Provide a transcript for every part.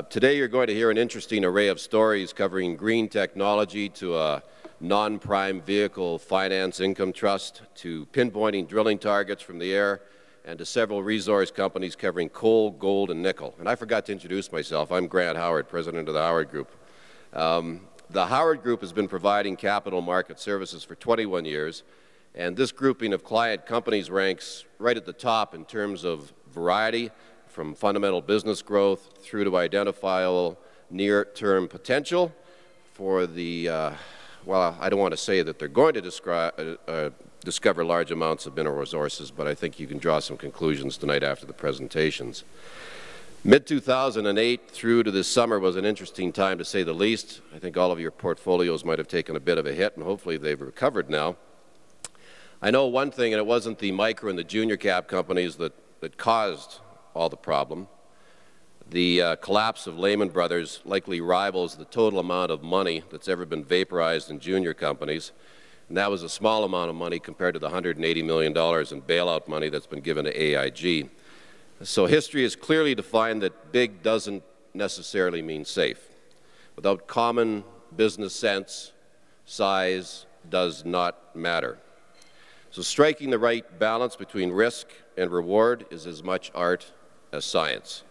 Today you're going to hear an interesting array of stories covering green technology to a non-prime vehicle finance income trust, to pinpointing drilling targets from the air, and to several resource companies covering coal, gold, and nickel. And I forgot to introduce myself. I'm Grant Howard, president of the Howard Group. The Howard Group has been providing capital market services for 21 years, and this grouping of client companies ranks right at the top in terms of variety, from fundamental business growth through to identifiable near-term potential for the, well, I don't want to say that they're going to discover large amounts of mineral resources, but I think you can draw some conclusions tonight after the presentations. Mid-2008 through to this summer was an interesting time, to say the least. I think all of your portfolios might have taken a bit of a hit, and hopefully they've recovered now. I know one thing, and it wasn't the micro and the junior cap companies that caused all the problem. The collapse of Lehman Brothers likely rivals the total amount of money that's ever been vaporized in junior companies, and that was a small amount of money compared to the $180 million in bailout money that's been given to AIG. So history has clearly defined that big doesn't necessarily mean safe. Without common business sense, size does not matter. So striking the right balance between risk and reward is as much art as science.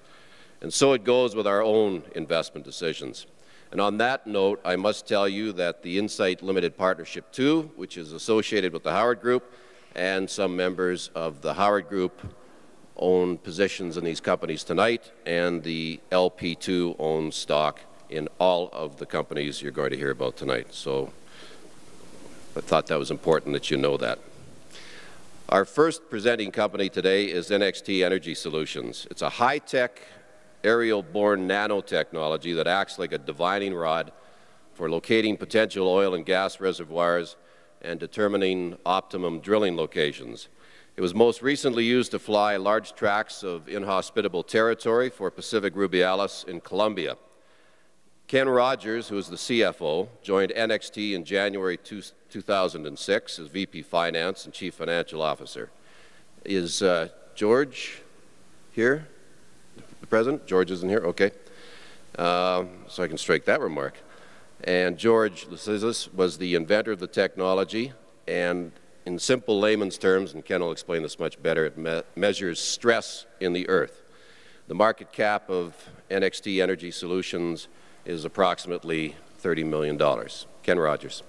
And so it goes with our own investment decisions. And on that note, I must tell you that the Insight Limited Partnership 2, which is associated with the Howard Group, and some members of the Howard Group own positions in these companies tonight, and the LP2 owns stock in all of the companies you're going to hear about tonight. So I thought that was important that you know that. Our first presenting company today is NXT Energy Solutions. It's a high-tech, aerial-borne nanotechnology that acts like a divining rod for locating potential oil and gas reservoirs and determining optimum drilling locations. It was most recently used to fly large tracts of inhospitable territory for Pacific Rubiales in Colombia. Ken Rogers, who is the CFO, joined NXT in January 2006 as VP Finance and Chief Financial Officer. Is George here? The President? George isn't here? Okay. So I can strike that remark. And George was the inventor of the technology, and in simple layman's terms, and Ken will explain this much better, it measures stress in the earth. The market cap of NXT Energy Solutions is approximately $30 million. Ken Rogers.